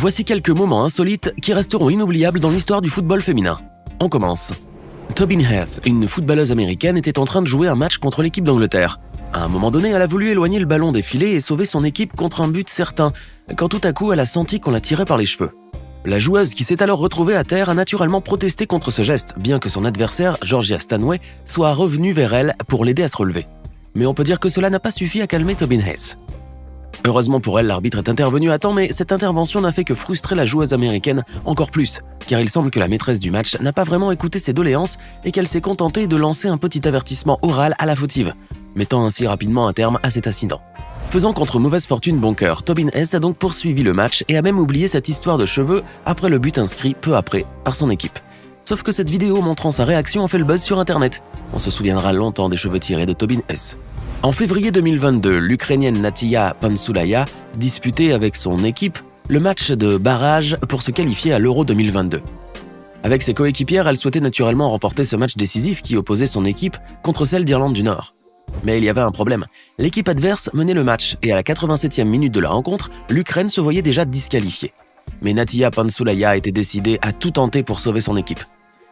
Voici quelques moments insolites qui resteront inoubliables dans l'histoire du football féminin. On commence. Tobin Heath, une footballeuse américaine, était en train de jouer un match contre l'équipe d'Angleterre. À un moment donné, elle a voulu éloigner le ballon des filets et sauver son équipe contre un but certain, quand tout à coup elle a senti qu'on la tirait par les cheveux. La joueuse, qui s'est alors retrouvée à terre, a naturellement protesté contre ce geste, bien que son adversaire, Georgia Stanway, soit revenu vers elle pour l'aider à se relever. Mais on peut dire que cela n'a pas suffi à calmer Tobin Heath. Heureusement pour elle, l'arbitre est intervenu à temps, mais cette intervention n'a fait que frustrer la joueuse américaine encore plus, car il semble que la maîtresse du match n'a pas vraiment écouté ses doléances et qu'elle s'est contentée de lancer un petit avertissement oral à la fautive, mettant ainsi rapidement un terme à cet incident. Faisant contre mauvaise fortune bon cœur, Tobin Heath a donc poursuivi le match et a même oublié cette histoire de cheveux après le but inscrit peu après par son équipe. Sauf que cette vidéo montrant sa réaction a fait le buzz sur internet. On se souviendra longtemps des cheveux tirés de Tobin Heath. En février 2022, l'Ukrainienne Natia Pansulaya disputait avec son équipe le match de barrage pour se qualifier à l'Euro 2022. Avec ses coéquipières, elle souhaitait naturellement remporter ce match décisif qui opposait son équipe contre celle d'Irlande du Nord. Mais il y avait un problème. L'équipe adverse menait le match et à la 87e minute de la rencontre, l'Ukraine se voyait déjà disqualifiée. Mais Natia Pansulaya était décidée à tout tenter pour sauver son équipe.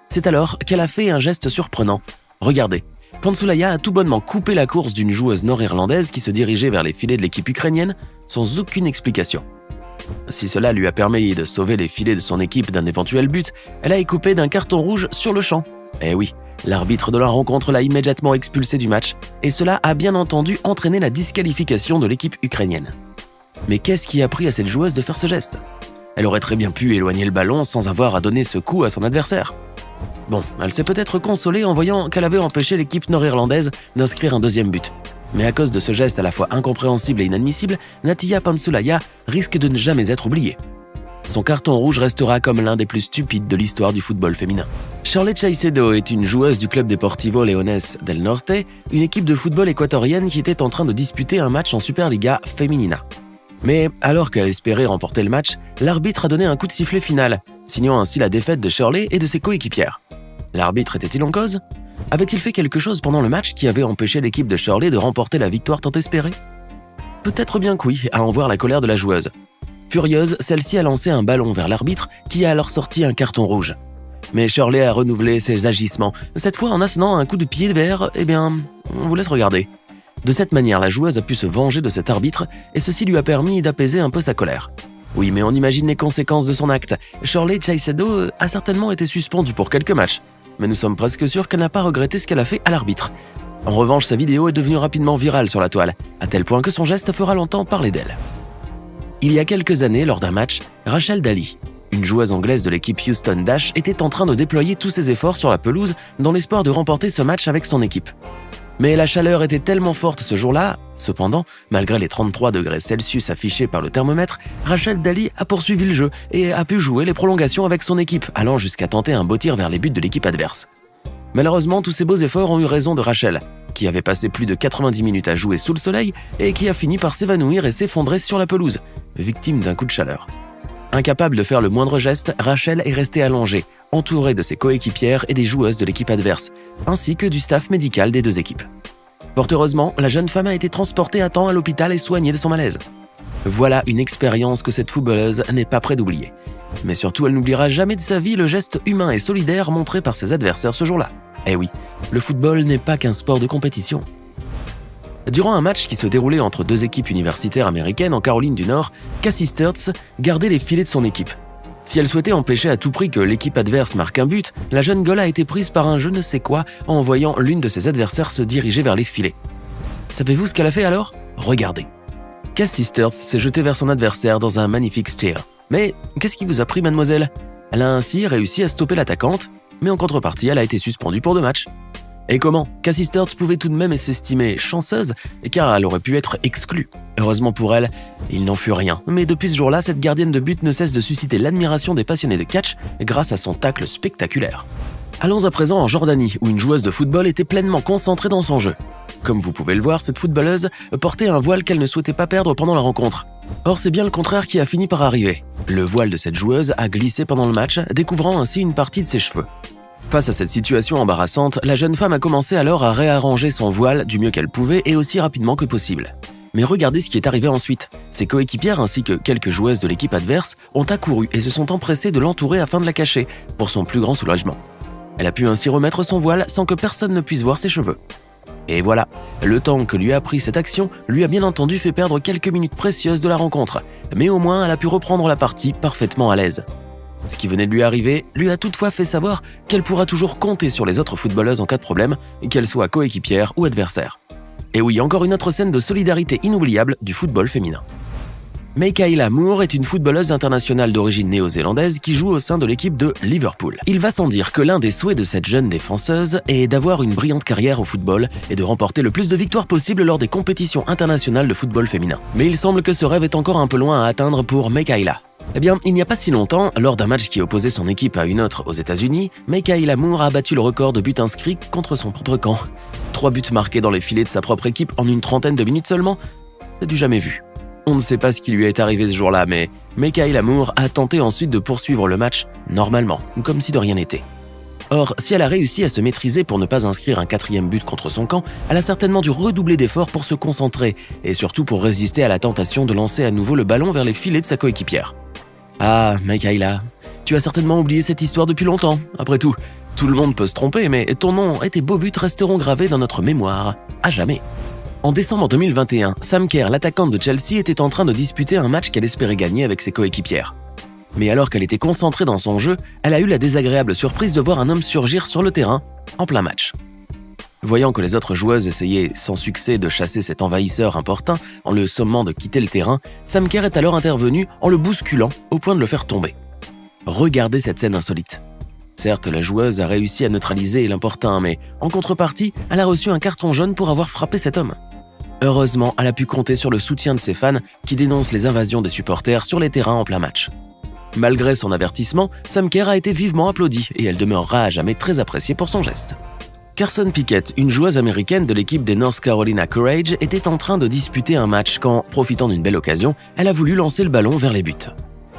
C'est alors qu'elle a fait un geste surprenant. Regardez. Pansulaya a tout bonnement coupé la course d'une joueuse nord-irlandaise qui se dirigeait vers les filets de l'équipe ukrainienne sans aucune explication. Si cela lui a permis de sauver les filets de son équipe d'un éventuel but, elle a écopé d'un carton rouge sur le champ. Eh oui, l'arbitre de la rencontre l'a immédiatement expulsée du match et cela a bien entendu entraîné la disqualification de l'équipe ukrainienne. Mais qu'est-ce qui a pris à cette joueuse de faire ce geste ? Elle aurait très bien pu éloigner le ballon sans avoir à donner ce coup à son adversaire. Bon, elle s'est peut-être consolée en voyant qu'elle avait empêché l'équipe nord-irlandaise d'inscrire un deuxième but. Mais à cause de ce geste à la fois incompréhensible et inadmissible, Natia Pansulaya risque de ne jamais être oubliée. Son carton rouge restera comme l'un des plus stupides de l'histoire du football féminin. Shirley Caicedo est une joueuse du club Deportivo Leones del Norte, une équipe de football équatorienne qui était en train de disputer un match en Superliga Femenina. Mais alors qu'elle espérait remporter le match, l'arbitre a donné un coup de sifflet final, signant ainsi la défaite de Shirley et de ses coéquipières. L'arbitre était-il en cause ? Avait-il fait quelque chose pendant le match qui avait empêché l'équipe de Shirley de remporter la victoire tant espérée ? Peut-être bien que oui, à en voir la colère de la joueuse. Furieuse, celle-ci a lancé un ballon vers l'arbitre qui a alors sorti un carton rouge. Mais Shirley a renouvelé ses agissements, cette fois en assénant un coup de pied vers, on vous laisse regarder. De cette manière, la joueuse a pu se venger de cet arbitre et ceci lui a permis d'apaiser un peu sa colère. Oui, mais on imagine les conséquences de son acte. Shirley Caicedo a certainement été suspendue pour quelques matchs, mais nous sommes presque sûrs qu'elle n'a pas regretté ce qu'elle a fait à l'arbitre. En revanche, sa vidéo est devenue rapidement virale sur la toile, à tel point que son geste fera longtemps parler d'elle. Il y a quelques années, lors d'un match, Rachel Daly, une joueuse anglaise de l'équipe Houston Dash, était en train de déployer tous ses efforts sur la pelouse dans l'espoir de remporter ce match avec son équipe. Mais la chaleur était tellement forte ce jour-là, cependant, malgré les 33 degrés Celsius affichés par le thermomètre, Rachel Daly a poursuivi le jeu et a pu jouer les prolongations avec son équipe, allant jusqu'à tenter un beau tir vers les buts de l'équipe adverse. Malheureusement, tous ces beaux efforts ont eu raison de Rachel, qui avait passé plus de 90 minutes à jouer sous le soleil et qui a fini par s'évanouir et s'effondrer sur la pelouse, victime d'un coup de chaleur. Incapable de faire le moindre geste, Rachel est restée allongée, entourée de ses coéquipières et des joueuses de l'équipe adverse, ainsi que du staff médical des deux équipes. Fort heureusement, la jeune femme a été transportée à temps à l'hôpital et soignée de son malaise. Voilà une expérience que cette footballeuse n'est pas près d'oublier. Mais surtout, elle n'oubliera jamais de sa vie le geste humain et solidaire montré par ses adversaires ce jour-là. Eh oui, le football n'est pas qu'un sport de compétition. Durant un match qui se déroulait entre deux équipes universitaires américaines en Caroline du Nord, Cassie Sturz gardait les filets de son équipe. Si elle souhaitait empêcher à tout prix que l'équipe adverse marque un but, la jeune Gola a été prise par un je ne sais quoi en voyant l'une de ses adversaires se diriger vers les filets. Savez-vous ce qu'elle a fait alors ? Regardez. Cassie Sturz s'est jetée vers son adversaire dans un magnifique steer. Mais qu'est-ce qui vous a pris, mademoiselle ? Elle a ainsi réussi à stopper l'attaquante, mais en contrepartie, elle a été suspendue pour 2 matchs. Et comment ? Cassie Sturz pouvait tout de même s'estimer chanceuse, car elle aurait pu être exclue. Heureusement pour elle, il n'en fut rien. Mais depuis ce jour-là, cette gardienne de but ne cesse de susciter l'admiration des passionnés de catch grâce à son tacle spectaculaire. Allons à présent en Jordanie, où une joueuse de football était pleinement concentrée dans son jeu. Comme vous pouvez le voir, cette footballeuse portait un voile qu'elle ne souhaitait pas perdre pendant la rencontre. Or, c'est bien le contraire qui a fini par arriver. Le voile de cette joueuse a glissé pendant le match, découvrant ainsi une partie de ses cheveux. Face à cette situation embarrassante, la jeune femme a commencé alors à réarranger son voile du mieux qu'elle pouvait et aussi rapidement que possible. Mais regardez ce qui est arrivé ensuite. Ses coéquipières ainsi que quelques joueuses de l'équipe adverse ont accouru et se sont empressées de l'entourer afin de la cacher, pour son plus grand soulagement. Elle a pu ainsi remettre son voile sans que personne ne puisse voir ses cheveux. Et voilà, le temps que lui a pris cette action lui a bien entendu fait perdre quelques minutes précieuses de la rencontre, mais au moins elle a pu reprendre la partie parfaitement à l'aise. Ce qui venait de lui arriver lui a toutefois fait savoir qu'elle pourra toujours compter sur les autres footballeuses en cas de problème, qu'elles soient coéquipières ou adversaires. Et oui, encore une autre scène de solidarité inoubliable du football féminin. Mikaela Moore est une footballeuse internationale d'origine néo-zélandaise qui joue au sein de l'équipe de Liverpool. Il va sans dire que l'un des souhaits de cette jeune défenseuse est d'avoir une brillante carrière au football et de remporter le plus de victoires possible lors des compétitions internationales de football féminin. Mais il semble que ce rêve est encore un peu loin à atteindre pour Mikaela. Eh bien, il n'y a pas si longtemps, lors d'un match qui opposait son équipe à une autre aux États-Unis, Mikaela Moore a battu le record de buts inscrits contre son propre camp. 3 buts marqués dans les filets de sa propre équipe en une trentaine de minutes seulement, c'est du jamais vu. On ne sait pas ce qui lui est arrivé ce jour-là, mais Mikaela Moore a tenté ensuite de poursuivre le match normalement, comme si de rien n'était. Or, si elle a réussi à se maîtriser pour ne pas inscrire un 4e but contre son camp, elle a certainement dû redoubler d'efforts pour se concentrer et surtout pour résister à la tentation de lancer à nouveau le ballon vers les filets de sa coéquipière. Ah, Mikaela, tu as certainement oublié cette histoire depuis longtemps. Après tout le monde peut se tromper, mais ton nom et tes beaux buts resteront gravés dans notre mémoire, à jamais. En décembre 2021, Sam Kerr, l'attaquante de Chelsea, était en train de disputer un match qu'elle espérait gagner avec ses coéquipières. Mais alors qu'elle était concentrée dans son jeu, elle a eu la désagréable surprise de voir un homme surgir sur le terrain, en plein match. Voyant que les autres joueuses essayaient sans succès de chasser cet envahisseur importun en le sommant de quitter le terrain, Sam Kerr est alors intervenu en le bousculant au point de le faire tomber. Regardez cette scène insolite. Certes, la joueuse a réussi à neutraliser l'importun, mais en contrepartie, elle a reçu un carton jaune pour avoir frappé cet homme. Heureusement, elle a pu compter sur le soutien de ses fans qui dénoncent les invasions des supporters sur les terrains en plein match. Malgré son avertissement, Sam Kerr a été vivement applaudie et elle demeurera à jamais très appréciée pour son geste. Carson Pickett, une joueuse américaine de l'équipe des North Carolina Courage, était en train de disputer un match quand, profitant d'une belle occasion, elle a voulu lancer le ballon vers les buts.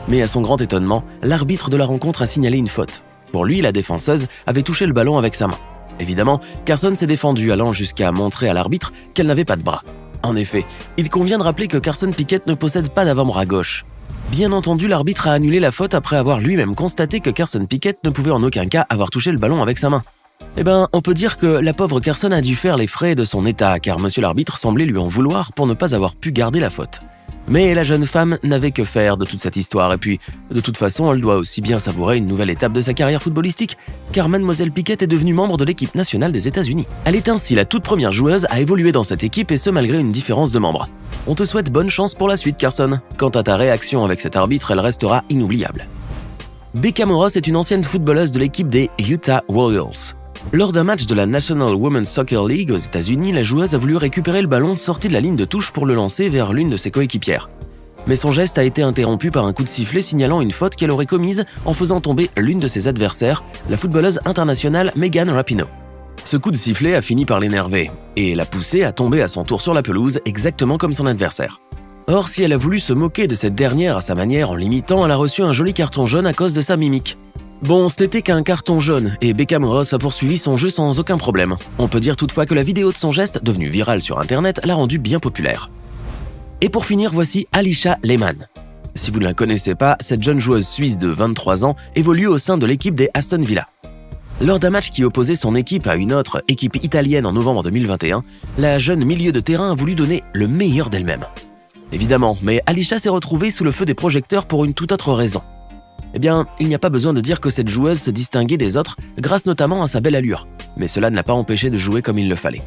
Mais à son grand étonnement, l'arbitre de la rencontre a signalé une faute. Pour lui, la défenseuse avait touché le ballon avec sa main. Évidemment, Carson s'est défendue allant jusqu'à montrer à l'arbitre qu'elle n'avait pas de bras. En effet, il convient de rappeler que Carson Pickett ne possède pas d'avant-bras gauche. Bien entendu, l'arbitre a annulé la faute après avoir lui-même constaté que Carson Pickett ne pouvait en aucun cas avoir touché le ballon avec sa main. Eh ben, on peut dire que la pauvre Carson a dû faire les frais de son état, car monsieur l'arbitre semblait lui en vouloir pour ne pas avoir pu garder la faute. Mais la jeune femme n'avait que faire de toute cette histoire, et puis, de toute façon, elle doit aussi bien savourer une nouvelle étape de sa carrière footballistique, car Mademoiselle Pickett est devenue membre de l'équipe nationale des États-Unis. Elle est ainsi la toute première joueuse à évoluer dans cette équipe, et ce malgré une différence de membres. On te souhaite bonne chance pour la suite, Carson. Quant à ta réaction avec cet arbitre, elle restera inoubliable. Becca Moros est une ancienne footballeuse de l'équipe des Utah Royals. Lors d'un match de la National Women's Soccer League aux États-Unis, la joueuse a voulu récupérer le ballon sorti de la ligne de touche pour le lancer vers l'une de ses coéquipières. Mais son geste a été interrompu par un coup de sifflet signalant une faute qu'elle aurait commise en faisant tomber l'une de ses adversaires, la footballeuse internationale Megan Rapinoe. Ce coup de sifflet a fini par l'énerver et l'a poussée à tomber à son tour sur la pelouse exactement comme son adversaire. Or, si elle a voulu se moquer de cette dernière à sa manière en l'imitant, elle a reçu un joli carton jaune à cause de sa mimique. Bon, ce n'était qu'un carton jaune et Becca Moros a poursuivi son jeu sans aucun problème. On peut dire toutefois que la vidéo de son geste, devenue virale sur internet, l'a rendu bien populaire. Et pour finir, voici Alisha Lehmann. Si vous ne la connaissez pas, cette jeune joueuse suisse de 23 ans évolue au sein de l'équipe des Aston Villa. Lors d'un match qui opposait son équipe à une autre équipe italienne en novembre 2021, la jeune milieu de terrain a voulu donner le meilleur d'elle-même. Évidemment, mais Alisha s'est retrouvée sous le feu des projecteurs pour une toute autre raison. Eh bien, il n'y a pas besoin de dire que cette joueuse se distinguait des autres grâce notamment à sa belle allure, mais cela ne l'a pas empêchée de jouer comme il le fallait.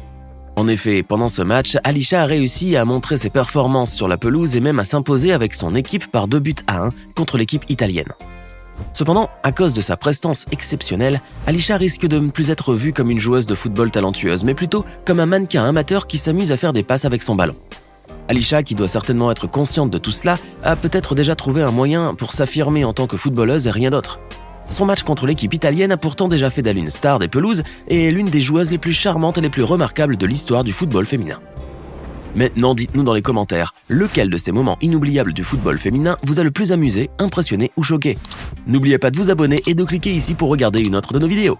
En effet, pendant ce match, Alisha a réussi à montrer ses performances sur la pelouse et même à s'imposer avec son équipe par 2-1 contre l'équipe italienne. Cependant, à cause de sa prestance exceptionnelle, Alisha risque de ne plus être vue comme une joueuse de football talentueuse, mais plutôt comme un mannequin amateur qui s'amuse à faire des passes avec son ballon. Alisha, qui doit certainement être consciente de tout cela, a peut-être déjà trouvé un moyen pour s'affirmer en tant que footballeuse et rien d'autre. Son match contre l'équipe italienne a pourtant déjà fait d'elle une star des pelouses et est l'une des joueuses les plus charmantes et les plus remarquables de l'histoire du football féminin. Maintenant, dites-nous dans les commentaires, lequel de ces moments inoubliables du football féminin vous a le plus amusé, impressionné ou choqué? N'oubliez pas de vous abonner et de cliquer ici pour regarder une autre de nos vidéos.